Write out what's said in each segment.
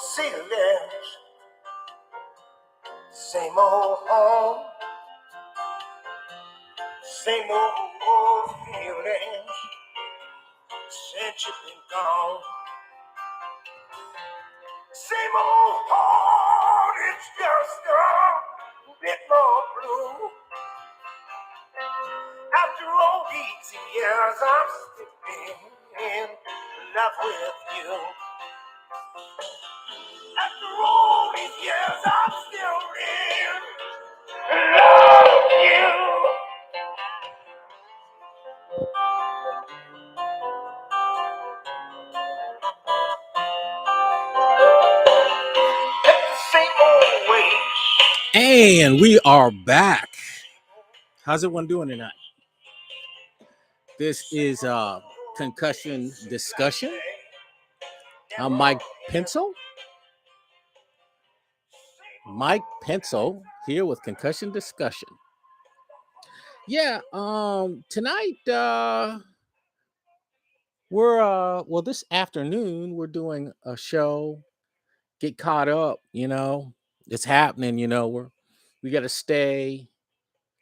Ceilings, same old home, same old feelings since you've been gone. Same old heart, it's just a bit more blue. After all these years, I'm still in love with you. After all these years, I'm still in love with you. Same old ways. And we are back. How's everyone doing tonight? This is Concussion Discussion. I'm Mike Pencil. Mike Pencil here with Concussion Discussion. Yeah, tonight we're this afternoon we're doing a show. Get caught up, it's happening, we got to stay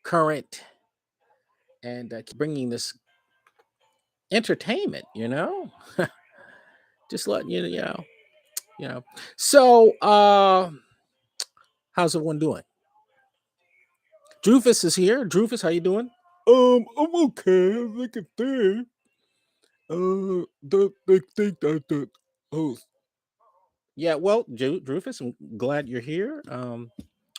current and keep bringing this entertainment, just letting you know. So, how's everyone doing? Drufus is here. Drufus, how you doing? I'm okay. I think it's there. They think that host. Yeah, well, Drufus, I'm glad you're here.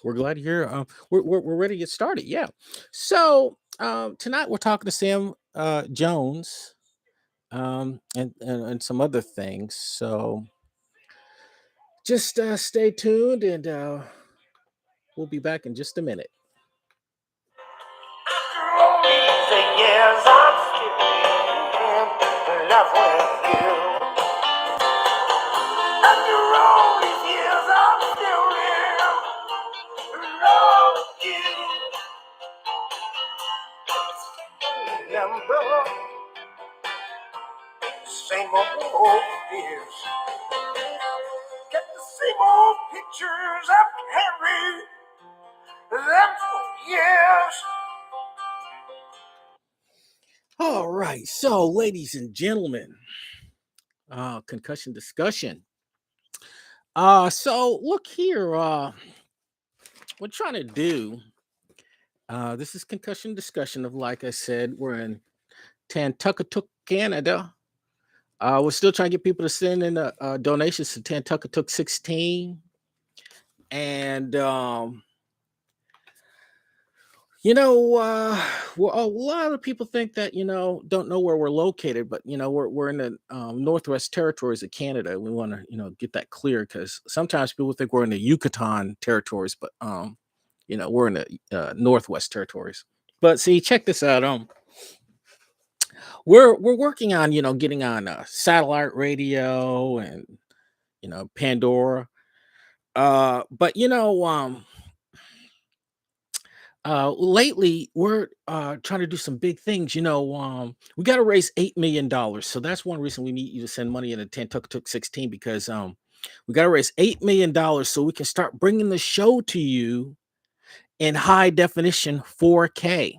We're glad you're here. We're ready to get started. Yeah. So, tonight we're talking to Sam Jones, and some other things. So, just stay tuned, and we'll be back in just a minute. After all these years, I'm still in love with you. After all these years, I'm still in love with you. Remember, same old fears. Get the same old pictures I've carried them for years. All right, so ladies and gentlemen, concussion discussion. So look here, we're trying to do. This is concussion discussion of, like I said, we're in Tantuckatook, Canada. We're still trying to get people to send in donations to Tantuckatook 16, and well, a lot of people think that don't know where we're located, but we're in the Northwest Territories of Canada. We want to get that clear, because sometimes people think we're in the Yucatan territories, but we're in the Northwest Territories. But see, check this out. We're working on getting on satellite radio and Pandora. But lately we're trying to do some big things. We got to raise $8 million, so that's one reason we need you to send money into Tantuckatook 16, because we got to raise $8 million so we can start bringing the show to you in high definition 4K.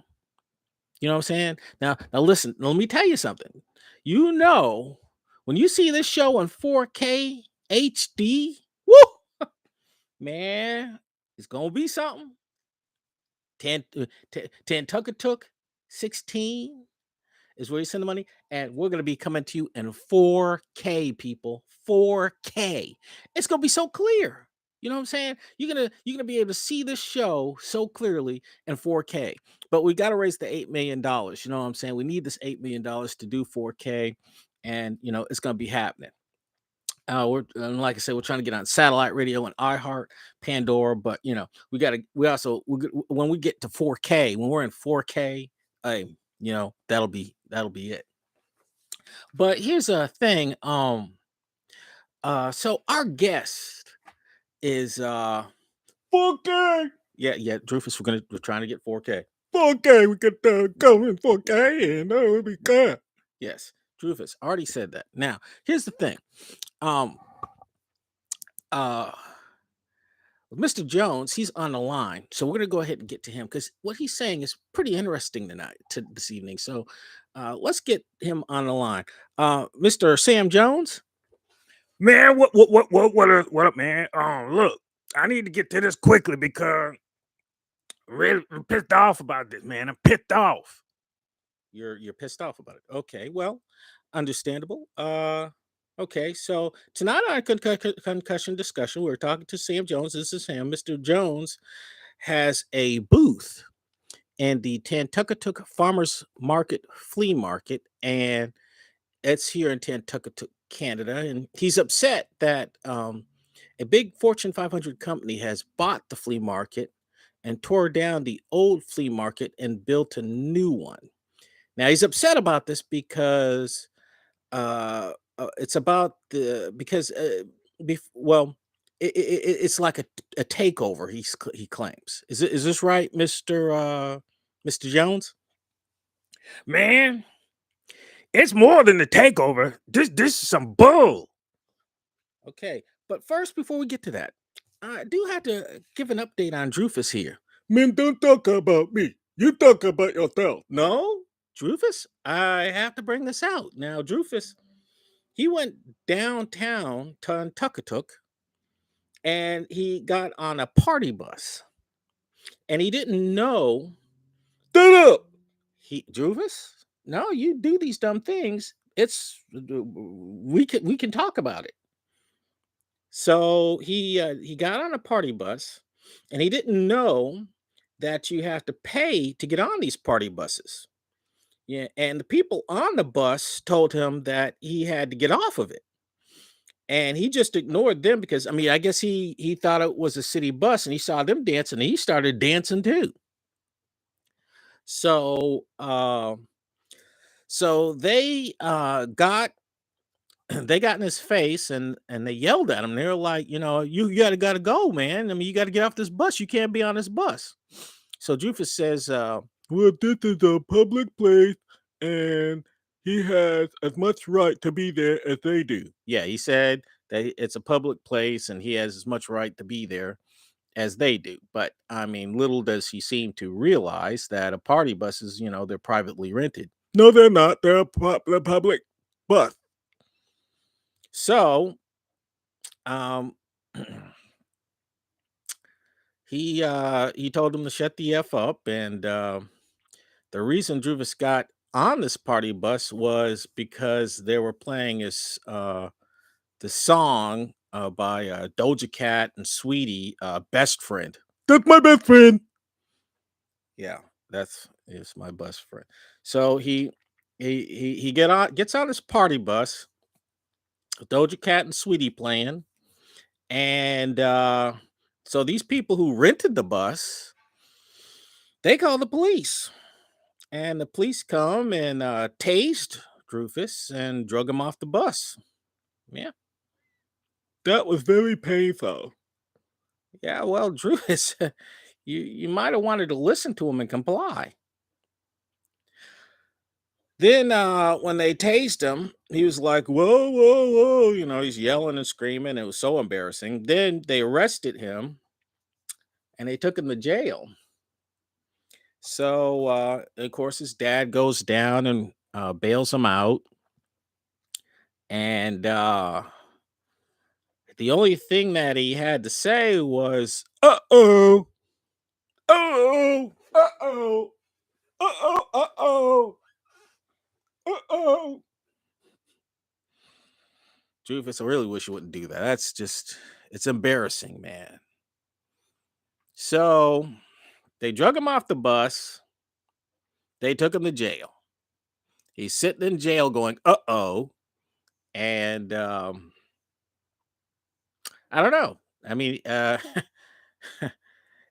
You know what I'm saying? Now listen, let me tell you something. When you see this show in 4K HD, woo, man, it's gonna be something. Tantuckatook 16 is where you send the money, and we're gonna be coming to you in 4K, people. 4K. It's gonna be so clear. You know what I'm saying? You're gonna be able to see this show so clearly in 4K. But we got to raise the $8 million. You know what I'm saying? We need this $8 million to do 4K, and it's gonna be happening. Like I said, we're trying to get on satellite radio and iHeart, Pandora, but when we get to 4K, when we're in 4K, that'll be it. But here's a thing. So our guest is 4K. Yeah, Drufus, we're trying to get 4K. 4K. We get go in 4K, and it'll be good. Yes, Drufus already said that. Now, here's the thing. uh Mr. Jones, he's on the line. So we're gonna go ahead and get to him because what he's saying is pretty interesting this evening. So let's get him on the line. Mr. Sam Jones. Man, what up, man? Look, I need to get to this quickly because I'm pissed off about this, man. I'm pissed off. You're pissed off about it. Okay, well, understandable. Okay, so tonight on concussion discussion, we're talking to Sam Jones. This is Sam. Mr. Jones has a booth in the Tantuckatook Farmers Market Flea Market, and it's here in Tantuckatook, Canada. And he's upset that a big Fortune 500 company has bought the flea market and tore down the old flea market and built a new one. Now he's upset about this because it's about the because well, it's like a takeover. He claims. Is this right, Mister Jones? Man, it's more than the takeover. This is some bull. Okay, but first, before we get to that, I do have to give an update on Drufus here. Man, don't talk about me. You talk about yourself. No, Drufus, I have to bring this out now. Drufus, he went downtown to Nantuckatook and he got on a party bus, and he didn't know. Shut up. Drufus, no, you do these dumb things. We can talk about it. So he got on a party bus, and he didn't know that you have to pay to get on these party buses. Yeah, and the people on the bus told him that he had to get off of it. And he just ignored them because I mean, I guess he thought it was a city bus and he saw them dancing and he started dancing too. So so got they got in his face and they yelled at him. They were like, you gotta go, man. I mean, you gotta get off this bus. You can't be on this bus. So Drufus says, Well, this is a public place, and he has as much right to be there as they do. yeah, he said that it's a public place and he has as much right to be there as they do. But I mean, little does he seem to realize that a party bus is, they're privately rented. No, they're not. They're a public bus. So, um, he told him to shut the f up, and the reason Drufus got on this party bus was because they were playing the song by Doja Cat and Sweetie, "Best Friend." That's my best friend. Yeah, is my best friend. So he gets on this party bus, Doja Cat and Sweetie playing, and so these people who rented the bus, they call the police, and the police come and tased Drufus and drug him off the bus. Yeah, That was very painful. yeah. Well, Drufus, you might have wanted to listen to him and comply. Then when they tased him, he was like, whoa, whoa, whoa. He's yelling and screaming. It was so embarrassing. Then they arrested him and they took him to jail. So, of course, his dad goes down and bails him out. And the only thing that he had to say was, Uh-oh. Uh-oh. Uh-oh. Uh-oh. Uh-oh. Uh-oh. Drufus, I really wish you wouldn't do that. It's embarrassing, man. So they drug him off the bus. They took him to jail. He's sitting in jail going, uh-oh. And I don't know. I mean,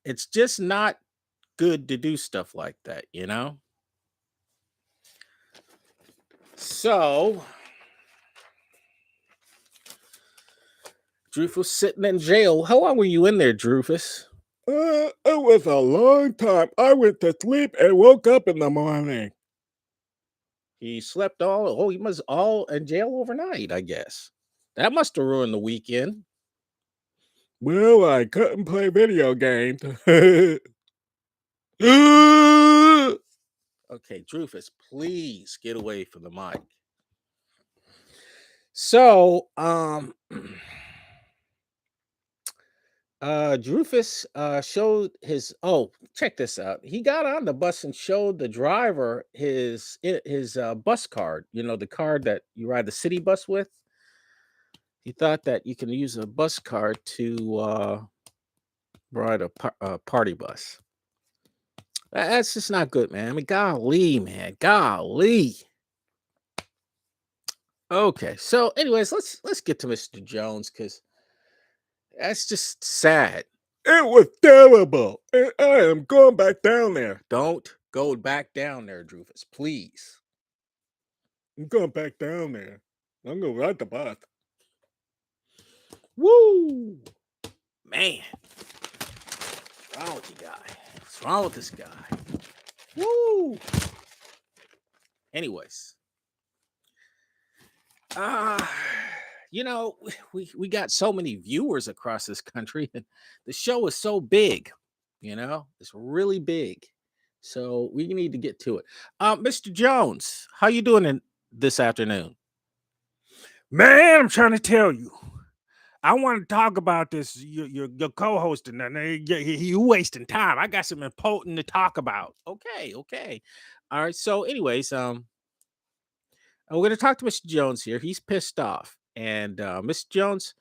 it's just not good to do stuff like that, So Drufus sitting in jail. How long were you in there, Drufus? It was a long time. I went to sleep and woke up in the morning. He slept he was all in jail overnight, I guess. That must have ruined the weekend. Well, I couldn't play video games. Okay, Drufus, please get away from the mic. So, Drufus showed his. Oh, check this out. He got on the bus and showed the driver his bus card. You know, the card that you ride the city bus with. He thought that you can use a bus card to ride a party bus. That's just not good, man. I mean, golly, man, golly. Okay, so anyways, let's get to Mr. Jones because that's just sad. It was terrible. And I am going back down there. Don't go back down there, Drufus, please. I'm going back down there. I'm gonna ride the bus. Woo, man. What's wrong with you guy? What's wrong with this guy? Woo. Anyways, you know, we got so many viewers across this country, and the show is so big. You know, it's really big, so we need to get to it. Mr. Jones, how you doing this afternoon? Man, I'm trying to tell you. I want to talk about this. Your co-host and you wasting time. I got something important to talk about. Okay. All right. So, anyways, we're going to talk to Mr. Jones here. He's pissed off, and Mr. Jones,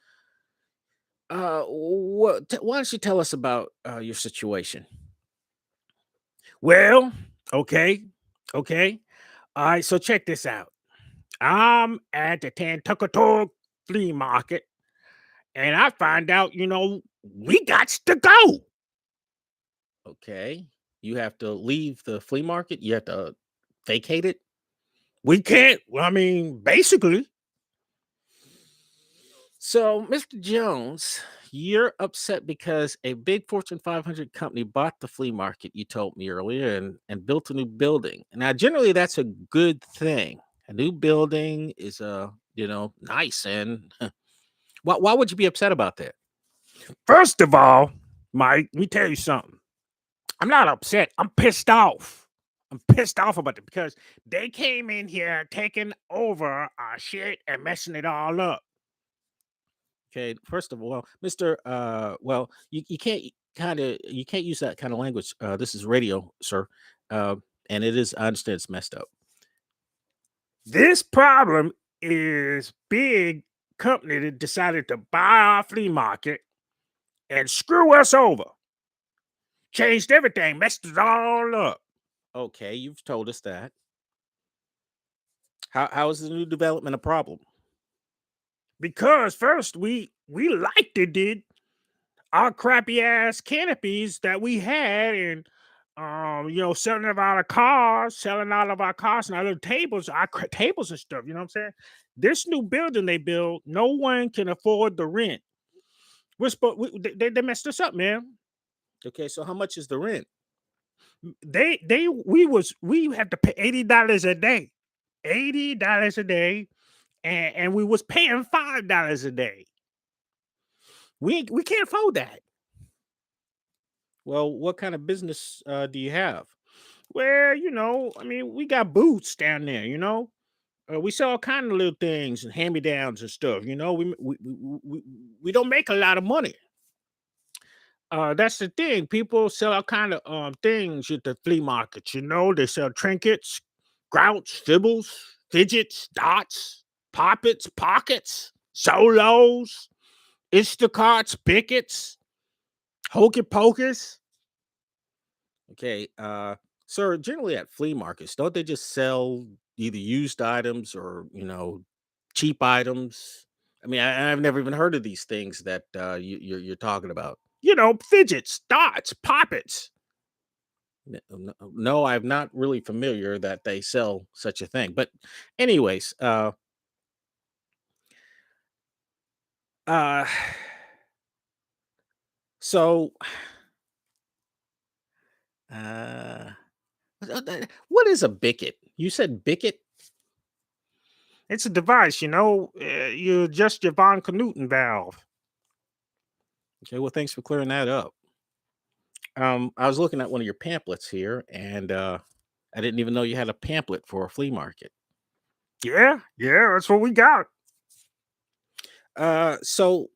why don't you tell us about your situation? Well, okay. All right. So check this out. I'm at the Tantuckator flea market, and I find out, we got to go. Okay. You have to leave the flea market. You have to vacate it. We can't. I mean, basically. So, Mr. Jones, you're upset because a big Fortune 500 company bought the flea market, you told me earlier, and built a new building. Now, generally, that's a good thing. A new building is, nice. And why would you be upset about that? First of all, Mike, let me tell you something. I'm not upset. I'm pissed off. I'm pissed off about it because they came in here taking over our shit and messing it all up. Okay, first of all, Mr. You can't use that kind of language. This is radio, sir. And it is, I understand it's messed up. This problem is big company that decided to buy our flea market and screw us over. Changed everything, messed it all up. Okay, you've told us that. How is the new development a problem? Because first we liked it, did our crappy ass canopies that we had, and selling out our cars and our little tables, tables and stuff. You know what I'm saying? This new building they built, no one can afford the rent. They messed us up, man. Okay, so how much is the rent? We had to pay $80 a day. $80 a day, and we was paying $5 a day. We can't afford that. Well, what kind of business do you have? Well, we got booths down there. We sell all kind of little things and hand-me-downs and stuff. We don't make a lot of money. That's the thing. People sell all kind of things at the flea markets. They sell trinkets, grouts, fibbles, fidgets, dots, poppets, pockets, solos, Instacarts, pickets, hokey pokers. Okay, sir, generally at flea markets, don't they just sell either used items or, cheap items? I mean, I've never even heard of these things that you're talking about. Fidgets, dots, poppets. No, I'm not really familiar that they sell such a thing. But anyways, so what is a bicket? You said bicket? It's a device, you adjust your Von Knuten valve. Okay, well, thanks for clearing that up. I was looking at one of your pamphlets here, and I didn't even know you had a pamphlet for a flea market. Yeah, that's what we got. So,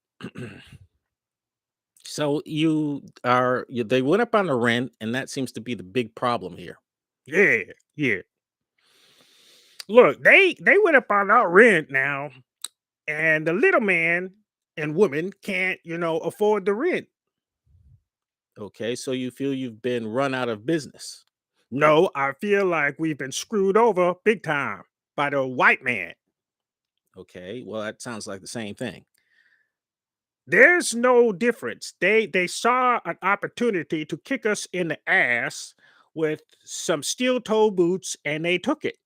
so they went up on the rent, and that seems to be the big problem here. Yeah. Look, they went up on our rent now, and the little man and woman can't, afford the rent. Okay, so you feel you've been run out of business. No, I feel like we've been screwed over big time by the white man. Okay, well, that sounds like the same thing. There's no difference. They saw an opportunity to kick us in the ass with some steel toe boots, and they took it.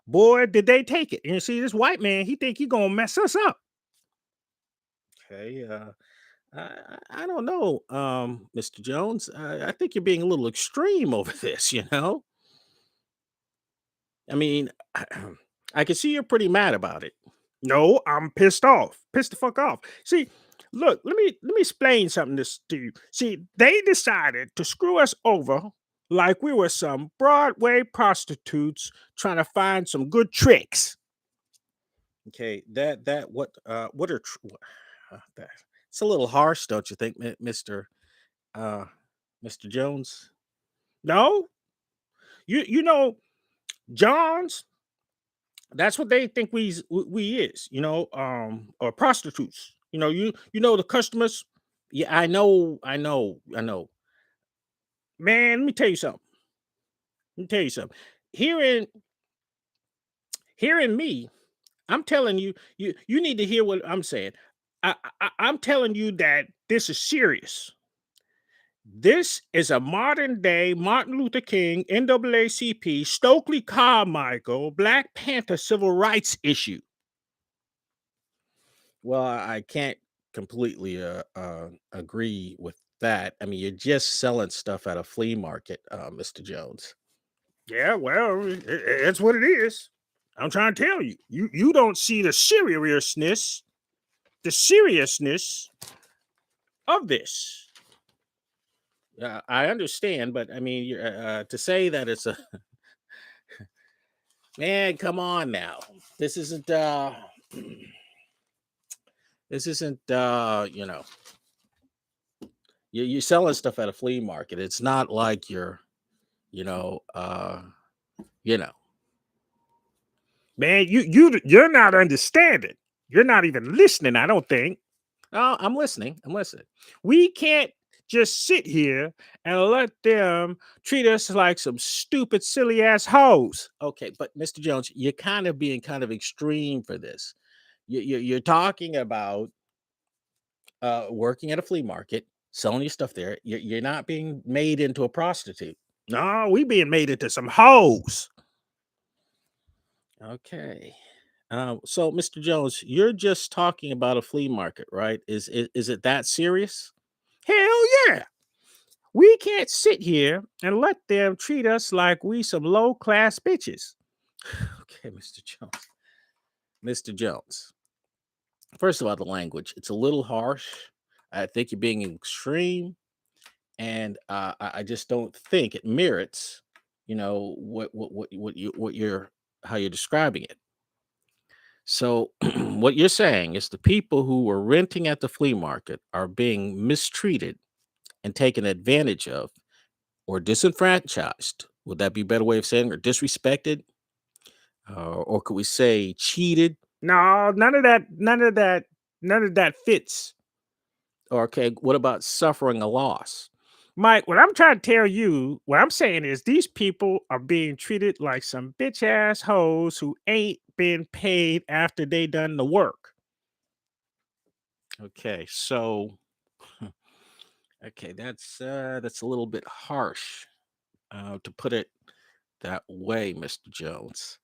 Boy, did they take it. And you see, this white man, he think he gonna mess us up. Okay, I don't know, Mr. Jones. I think you're being a little extreme over this. I mean, I can see you're pretty mad about it. No, I'm pissed off. Pissed the fuck off. See, look, let me explain something this to you. See, they decided to screw us over like we were some Broadway prostitutes trying to find some good tricks. Okay, that what are that? It's a little harsh, don't you think, Mister uh, Mister Jones? No, you know, Johns. That's what they think we is. Or prostitutes. The customers. Yeah, I know. Man, let me tell you something. Hearing hearing me, I'm telling you, you need to hear what I'm saying. I'm telling you that this is serious. This is a modern day Martin Luther King, NAACP, Stokely Carmichael, Black Panther civil rights issue. Well, I can't completely agree with that. I mean, you're just selling stuff at a flea market, Mister Jones. Yeah, well, it's what it is. I'm trying to tell you. You don't see the seriousness of this. I understand, but I mean, to say that it's a man, come on now. This isn't. This isn't. You're selling stuff at a flea market. It's not like you know, uh, you know. Man, you're not understanding. You're not even listening, I don't think. Oh, I'm listening. I'm listening. We can't just sit here and let them treat us like some stupid, silly ass hoes. Okay, but Mr. Jones, you're kind of being kind of extreme for this. You're talking about working at a flea market, selling your stuff there. You're not being made into a prostitute. No, we being made into some hoes. Okay. So, Mr. Jones, you're just talking about a flea market, right? Is it that serious? Hell yeah. We can't sit here and let them treat us like we some low class bitches. Okay, Mr. Jones. Mr. Jones. First of all, the language, it's a little harsh. I think you're being extreme, and I just don't think it merits, what you're how you're describing it. So, what you're saying is the people who were renting at the flea market are being mistreated and taken advantage of or disenfranchised. Would that be a better way of saying, or disrespected? Or could we say cheated? No, none of that fits. Or, okay, what about suffering a loss? Mike, what I'm trying to tell you, what I'm saying is these people are being treated like some bitch ass hoes who ain't been paid after they done the work. Okay, so okay, that's a little bit harsh to put it that way, Mr. Jones.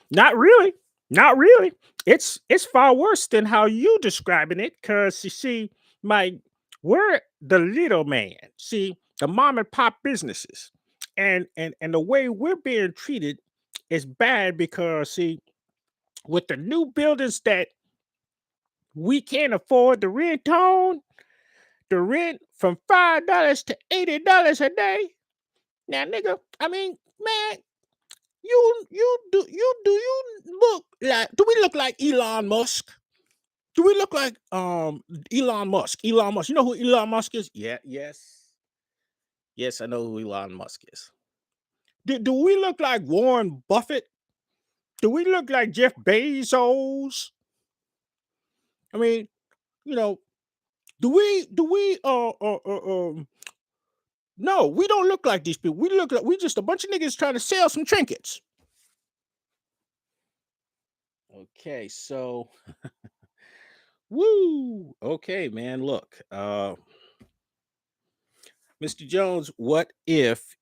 Not really. Not really. It's far worse than how you describing it, because you see, Mike, we're the little man. See, the mom and pop businesses. And the way we're being treated is bad because see, with the new buildings that we can't afford the rent from $5 to $80 a day. Now, nigga, I mean, man, do we look like Elon Musk? Do we look like Elon Musk? Elon Musk. You know who Elon Musk is? Yeah, yes. Yes, I know who Elon Musk is. Do we look like Warren Buffett? Do we look like Jeff Bezos? I mean, you know, do we no, we don't look like these people. We look like we just a bunch of niggas trying to sell some trinkets. Okay, so woo. Okay, man. Look, Mr. Jones, what if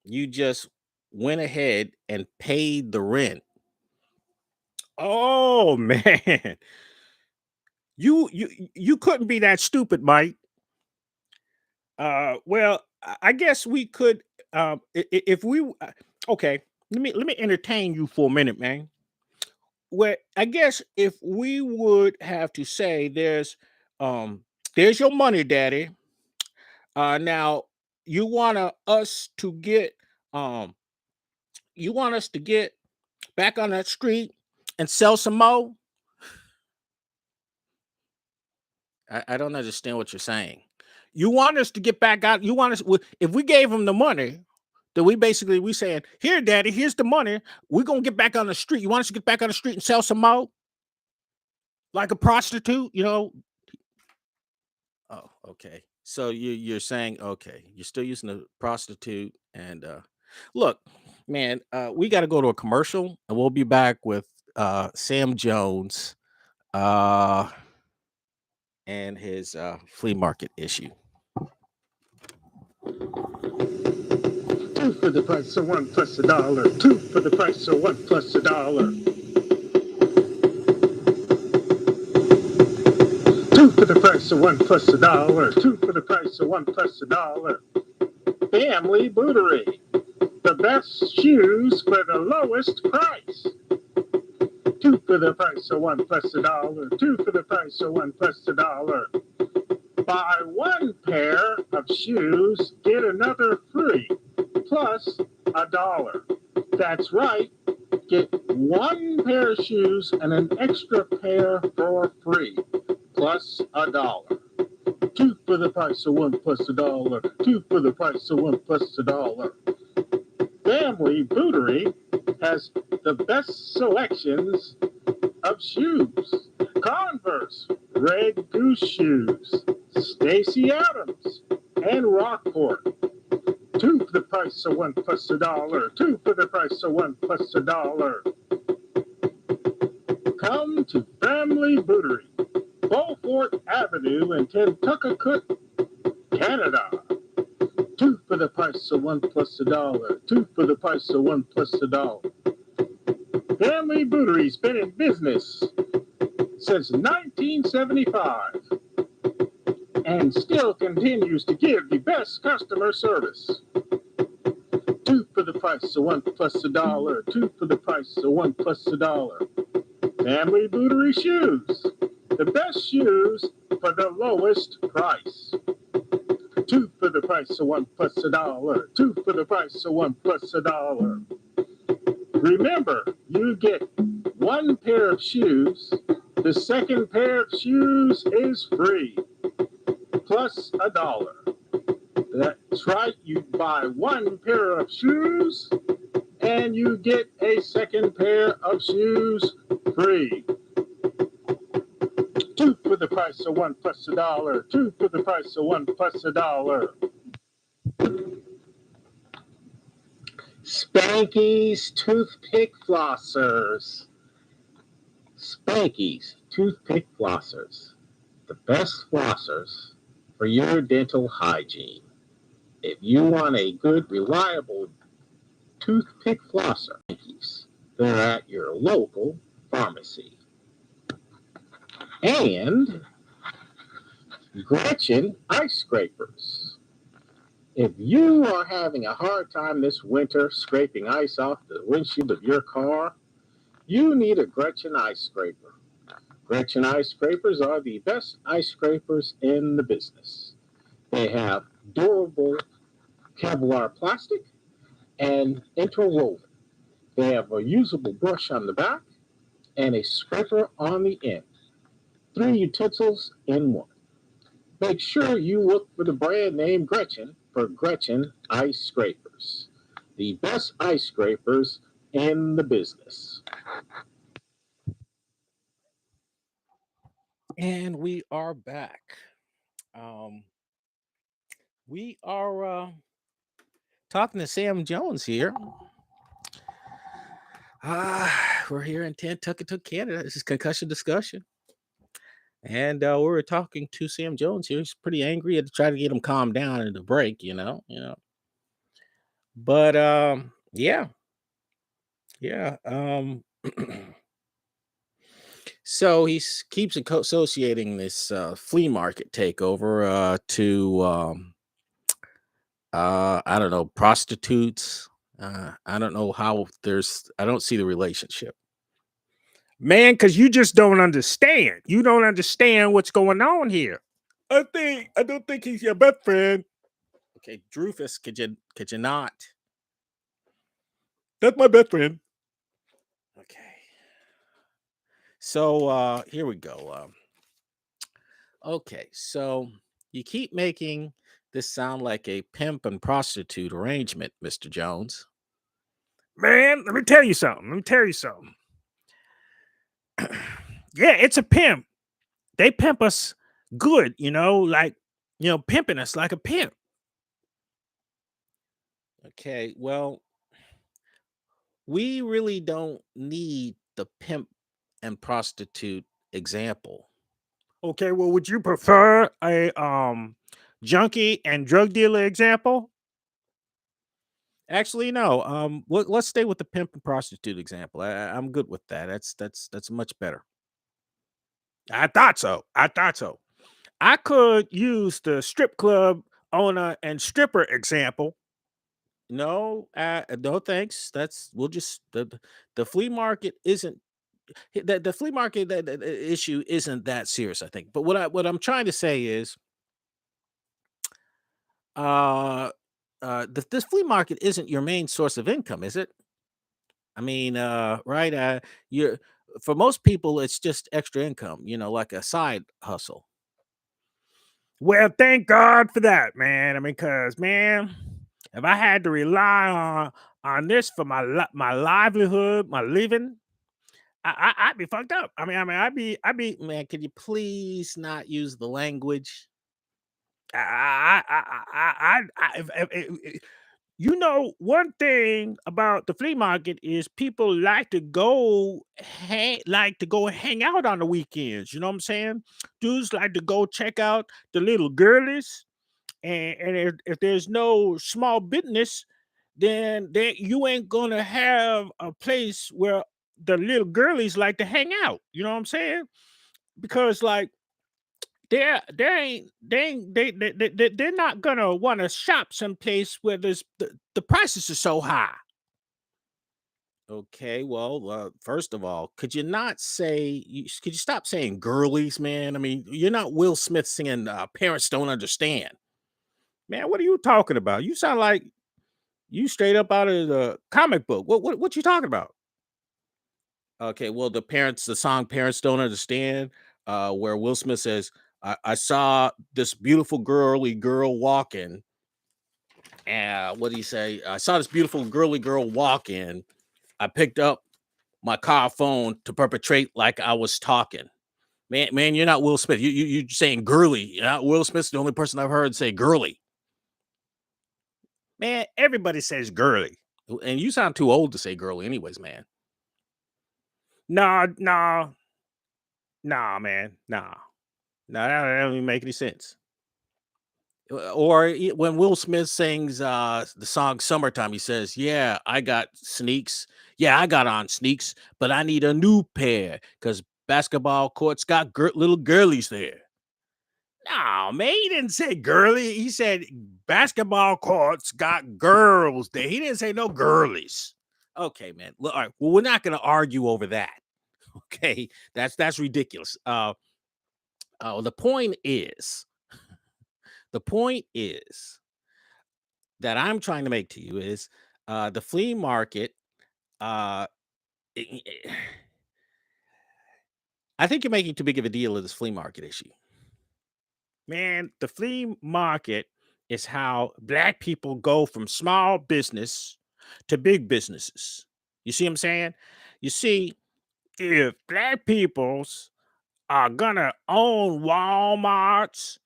you just went ahead and paid the rent? Oh man. You couldn't be that stupid, Mike. Well, I guess we could if we okay, let me entertain you for a minute, man. Well, I guess if we would have to say there's your money, daddy. Now you want us to get um you want us to get back on that street and sell some more? I don't understand what you're saying. You want us to get back out? You want us if we gave him the money, then we saying, here, daddy, here's the money. We're gonna get back on the street. You want us to get back on the street and sell some more? Like a prostitute, you know? Oh, okay. So you're saying, okay, you're still using a prostitute and look, man, we gotta go to a commercial and we'll be back with Sam Jones and his flea market issue. Two for the price of one plus $1. Two for the price of one plus $1. Two for the price of one plus $1. Two for the price of one plus $1. Family Bootery. The best shoes for the lowest price. Two for the price of one plus $1. Two for the price of one plus $1. Buy one pair of shoes, get another free, plus $1. That's right. Get one pair of shoes and an extra pair for free, plus $1. Two for the price of one plus $1. Two for the price of one plus $1. Family Bootery has the best selections of shoes. Converse, Red Goose shoes, Stacy Adams, and Rockport. Two for the price of one plus $1. Two for the price of one plus $1. Come to Family Bootery, Beaufort Avenue in Kentucky, Canada. Two for the price of one plus $1. Two for the price of one plus $1. Family Bootery's been in business since 1975 and still continues to give the best customer service. Two for the price of one plus $1. Two for the price of one plus $1. Family Bootery shoes. The best shoes for the lowest price. Two for the price of one plus $1. Two for the price of one plus $1. Remember, you get one pair of shoes. The second pair of shoes is free, plus $1. That's right, you buy one pair of shoes and you get a second pair of shoes free. Two for the price of one plus $1. Two for the price of one plus $1. Spanky's Toothpick Flossers. Spanky's Toothpick Flossers. The best flossers for your dental hygiene. If you want a good, reliable toothpick flosser, Spanky's, they're at your local pharmacy. And Gretchen Ice Scrapers. If you are having a hard time this winter scraping ice off the windshield of your car, you need a Gretchen Ice Scraper. Gretchen ice scrapers are the best ice scrapers in the business. They have durable Kevlar plastic and interwoven. They have a usable brush on the back and a scraper on the end. 3 utensils in one. Make sure you look for the brand name Gretchen for Gretchen ice scrapers. The best ice scrapers in the business. And we are back. We are talking to Sam Jones here. We're here in Nantucket, Canada. This is Concussion Discussion. And we were talking to Sam Jones here. He's pretty angry. I had to try to get him calmed down in the break, you know. But yeah. So he keeps associating this flea market takeover to I don't know, prostitutes. I don't know how I don't see the relationship. Man, because you just don't understand. You don't understand what's going on here. I don't think he's your best friend. Okay, Drufus, could you not? That's my best friend. Okay. So here we go. Okay, so you keep making this sound like a pimp and prostitute arrangement, Mr. Jones. Man, let me tell you something. Yeah, it's a pimp. They pimp us good, pimping us like a pimp. Okay, well, we really don't need the pimp and prostitute example. Okay, well, would you prefer a junkie and drug dealer example? Actually, no. Let's stay with the pimp and prostitute example. I'm good with that. That's much better. I thought so. I could use the strip club owner and stripper example. No, no, thanks. We'll just the flea market isn't the flea market that issue isn't that serious, I think. But what I'm trying to say is, this flea market isn't your main source of income, is it? I mean, right? You're For most people, it's just extra income, like a side hustle. Well, thank God for that, man. I mean, cause man, if I had to rely on this for my livelihood, my living, I'd be fucked up. I'd be Man, could you please not use the language? One thing about the flea market is people like to go hang out on the weekends. You know what I'm saying? Dudes like to go check out the little girlies, and if there's no small business, then you ain't gonna have a place where the little girlies like to hang out. You know what I'm saying? Because like they're not gonna want to shop someplace where the prices are so high. Okay, well, first of all, could you stop saying girlies, man? I mean, you're not Will Smith singing Parents Don't Understand. Man, what are you talking about? You sound like you straight up out of the comic book. What you talking about? Okay, well, the song Parents Don't Understand, where Will Smith says, I saw this beautiful girly girl walking. And what do you say? I saw this beautiful girly girl walking. I picked up my car phone to perpetrate like I was talking. Man, you're not Will Smith. You're saying girly. You're not Will Smith's the only person I've heard say girly. Man, everybody says girly. And you sound too old to say girly anyways, man. Nah, man. Nah. That don't even make any sense. Or when Will Smith sings the song Summertime, he says, yeah, I got sneaks. Yeah, I got on sneaks, but I need a new pair because basketball courts got little girlies there. No, man, he didn't say girly. He said basketball courts got girls there. He didn't say no girlies. Okay, man. All right. Well, we're not going to argue over that. Okay, that's ridiculous. The point is that I'm trying to make to you is the flea market. Uh, i- i- I think you're making too big of a deal of this flea market issue. Man, the flea market is how black people go from small business to big businesses. You see what I'm saying? You see, if black peoples are gonna own Walmarts,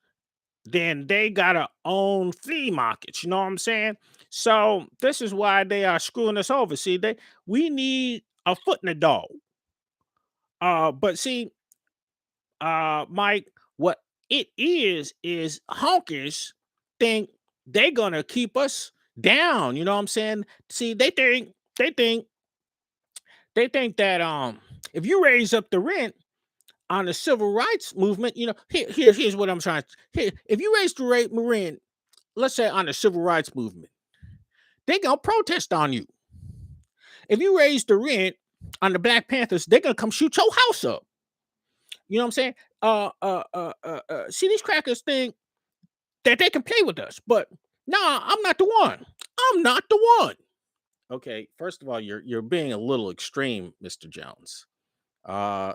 then they gotta own flea markets. You know what I'm saying? So this is why they are screwing us over. See, we need a foot in the door. But see, Mike, what it is honkers think they gonna keep us down. You know what I'm saying? See, they think that if you raise up the rent on the civil rights movement, here's what I'm trying to here. If you raise the rent, let's say on the civil rights movement, they gonna protest on you. If you raise the rent on the Black Panthers, they gonna come shoot your house up. You know what I'm saying? See, these crackers think that they can play with us, but nah, I'm not the one. I'm not the one. Okay, first of all, you're being a little extreme, Mr. Jones. Uh,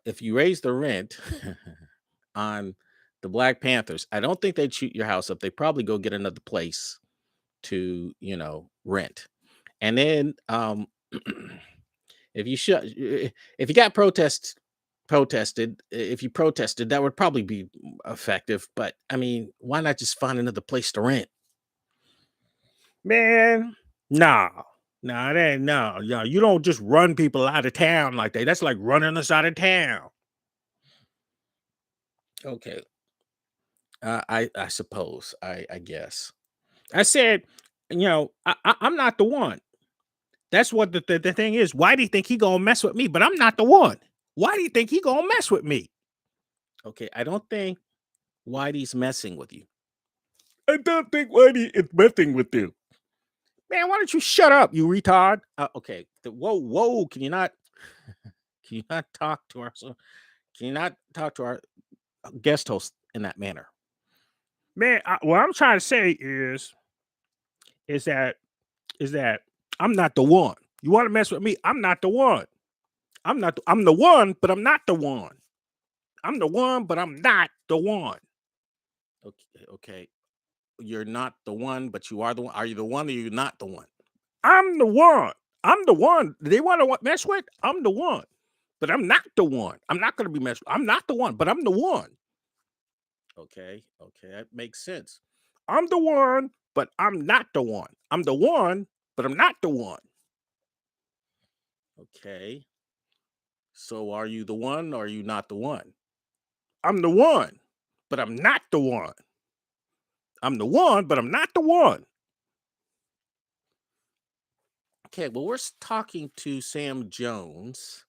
if you raise the rent on the Black Panthers, I don't think they'd shoot your house up. They probably go get another place to, rent. And then if you got protested, if you protested, that would probably be effective. But I mean, why not just find another place to rent? Man, nah. Nah, that ain't no. Yeah, you don't just run people out of town like that. That's like running us out of town. Okay. I suppose. I guess. I said, I'm not the one. That's what the thing is. Why do you think he gonna mess with me? But I'm not the one. Why do you think he gonna mess with me? Okay, I don't think Whitey's messing with you. I don't think Whitey is messing with you. Man, why don't you shut up, you retard? Okay. Whoa! Can you not? Can you not talk to our? Can you not talk to our guest host in that manner? Man, what I'm trying to say is that I'm not the one. You want to mess with me? I'm not the one. I'm the one, but I'm not the one. I'm the one, but I'm not the one. Okay. You're not the one, but you are the one. Are you the one or you're not the one? I'm the one. I'm the one. They want to mess with? I'm the one. But I'm not the one. I'm not going to be messed with. I'm not the one, but I'm the one. Okay, that makes sense. I'm the one, but I'm not the one. I'm the one, but I'm not the one. Okay. So are you the one or are you not the one? I'm the one, but I'm not the one. I'm the one, but I'm not the one. Okay, well, we're talking to Sam Jones,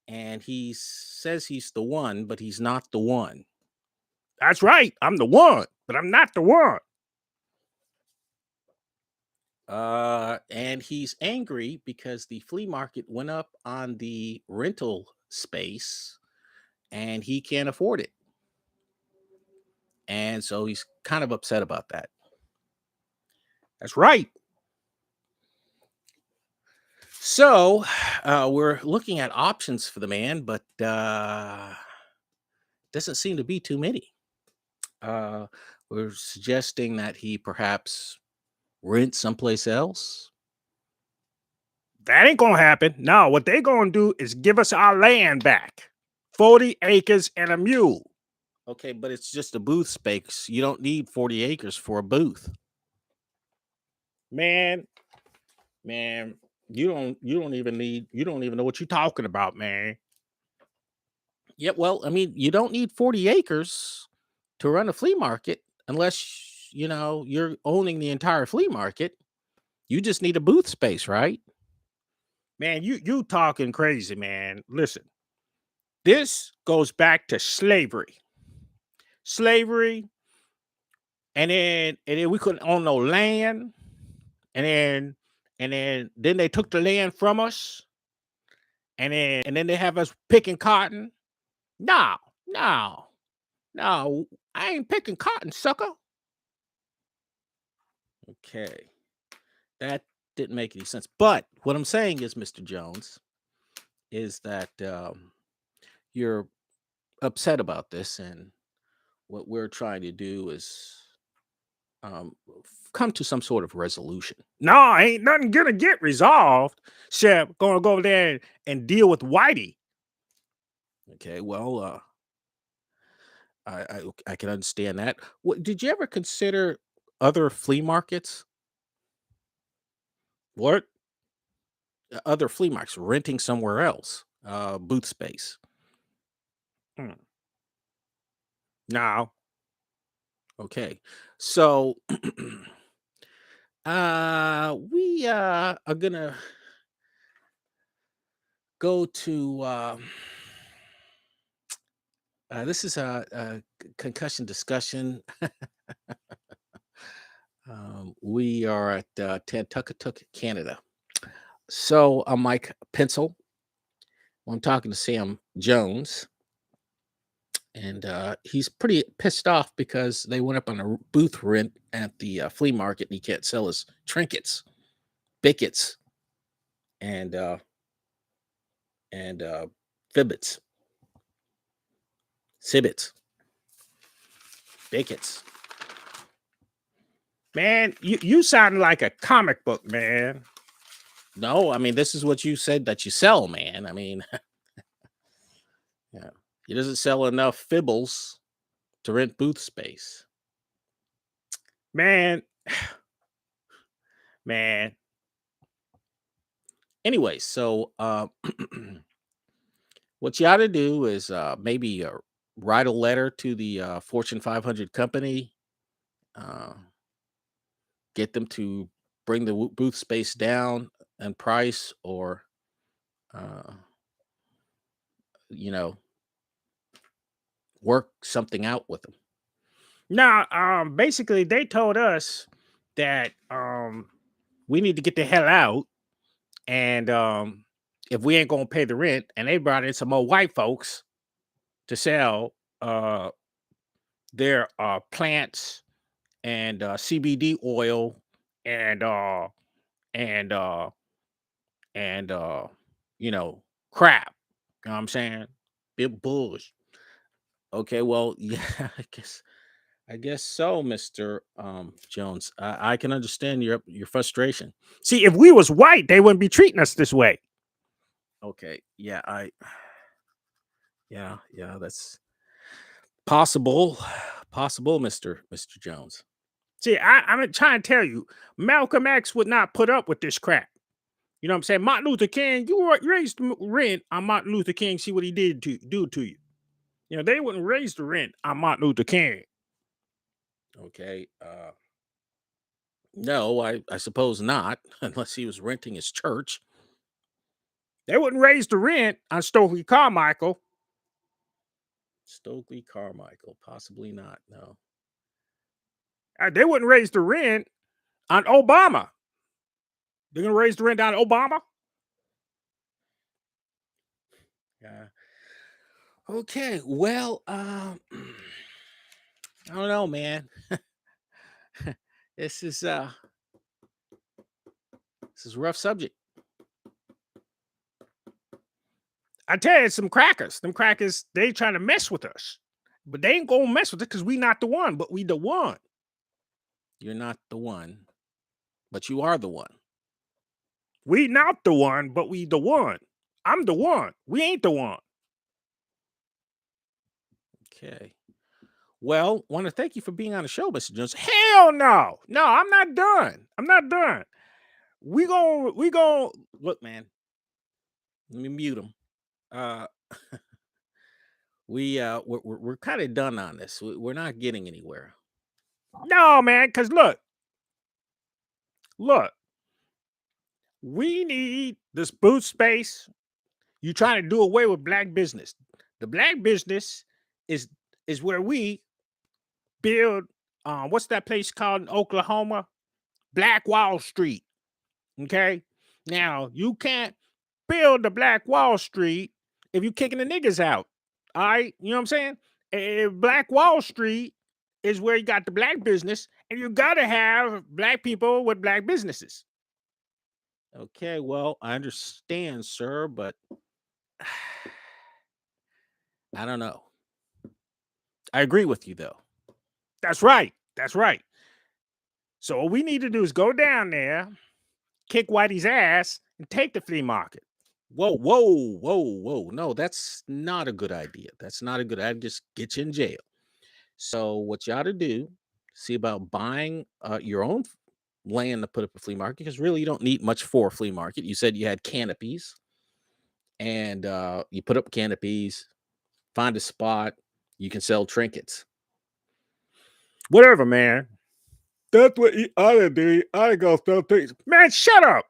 and he says he's the one, but he's not the one. That's right. I'm the one, but I'm not the one. And he's angry because the flea market went up on the rental space and he can't afford it. And so he's kind of upset about that. That's right. So we're looking at options for the man, but doesn't seem to be too many. We're suggesting that he perhaps rent someplace else. That ain't gonna happen. No, what they gonna do is give us our land back. 40 acres and a mule. Okay, but it's just a booth space. You don't need 40 acres for a booth. Man, you don't even know what you're talking about, man. Yeah, well, I mean, you don't need 40 acres to run a flea market unless, you're owning the entire flea market. You just need a booth space, right? Man, you talking crazy, man. Listen. This goes back to slavery. Slavery, and then we couldn't own no land, and then they took the land from us, and then they have us picking cotton. No, no, no, I ain't picking cotton, sucker. Okay. That didn't make any sense. But what I'm saying is, Mr. Jones, is that you're upset about this, and what we're trying to do is come to some sort of resolution. No, ain't nothing gonna get resolved. Shep, gonna go over there and deal with Whitey. Okay, well, I can understand that. What, did you ever consider other flea markets? What? Other flea markets, renting somewhere else, booth space. No. Okay, so we are gonna go to. This is a concussion discussion. We are at Tantuckatuck, Canada. So I'm Mike Pencil. I'm talking to Sam Jones, and he's pretty pissed off because they went up on a booth rent at the flea market, and he can't sell his trinkets, bickets, and fibbits, sibbits, bickets. Man, you sound like a comic book, man. No, I mean, this is what you said that you sell, man. I mean, yeah, he doesn't sell enough fibbles to rent booth space. Man. Man. Anyway, so what you ought to do is maybe write a letter to the Fortune 500 company, get them to bring the booth space down in price, or work something out with them. Now, basically they told us that we need to get the hell out, and if we ain't gonna pay the rent, and they brought in some more white folks to sell their plants and CBD oil and crap. You know what I'm saying? Big bullshit. Okay, well, yeah, I guess so, Mr. Jones. I can understand your frustration. See, if we was white, they wouldn't be treating us this way. Okay, yeah, yeah, that's possible, Mr. Jones. See, I'm trying to tell you, Malcolm X would not put up with this crap. You know what I'm saying? Martin Luther King, you raised rent on Martin Luther King. See what he did do to you. You know, they wouldn't raise the rent on Martin Luther King. Okay. No, I suppose not, unless he was renting his church. They wouldn't raise the rent on Stokely Carmichael. Stokely Carmichael, possibly not. No. They wouldn't raise the rent on Obama. They're gonna raise the rent on Obama. Yeah. Okay. Well, I don't know, man. This is a rough subject. I tell you, it's some crackers. Them crackers, they trying to mess with us. But they ain't gonna mess with us because we not the one, but we the one. You're not the one, but you are the one. We not the one, but we the one. I'm the one. We ain't the one. Okay. Well, want to thank you for being on the show, Mr. Jones. Hell no. No, I'm not done. I'm not done. We gon' look, man. Let me mute him. We're kind of done on this. We're not getting anywhere. No, man, because look, we need this booth space. You trying to do away with black business. The black business is where we build, what's that place called in Oklahoma? Black Wall Street. Okay? Now, you can't build the Black Wall Street if you kicking the niggas out. All right, you know what I'm saying? Black Wall Street is where you got the black business, and you gotta have black people with black businesses. Okay, well, I understand, sir, but I don't know. I agree with you, though. That's right. That's right. So what we need to do is go down there, kick Whitey's ass, and take the flea market. Whoa, whoa, whoa, whoa. No, that's not a good idea. That's not a good idea. Just get you in jail. So what you ought to do, see about buying your own land to put up a flea market, because really you don't need much for a flea market. You said you had canopies, and you put up canopies, find a spot, you can sell trinkets. Whatever, man. That's what you ought to do. You ought to go sell trinkets. Man, shut up.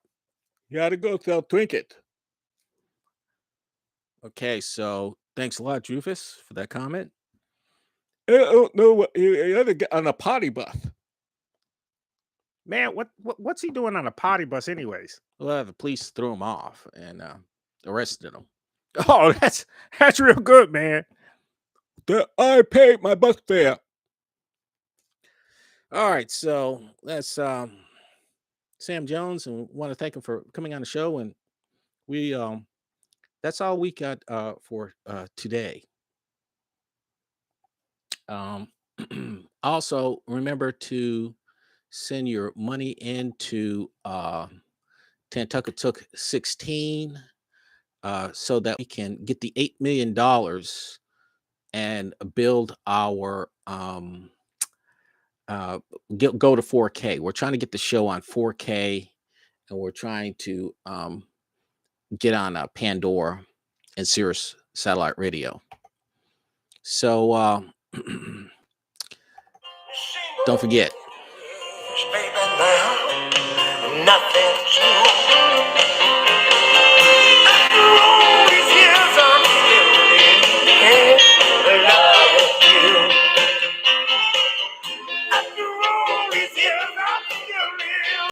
You ought to go sell trinket. Okay, so thanks a lot, Rufus, for that comment. I don't know what you ought to get on a potty bus. Man, what's he doing on a potty bus anyways? Well, the police threw him off and arrested him. Oh, that's real good, man. I paid my bus fare. All right, so that's Sam Jones, and want to thank him for coming on the show. And we that's all we got for today. Also, remember to send your money into Nantucket 16 so that we can get the $8 million and build our go to 4K. We're trying to get the show on 4K, and we're trying to get on Pandora and Sirius satellite radio. So don't forget. Baby, now nothing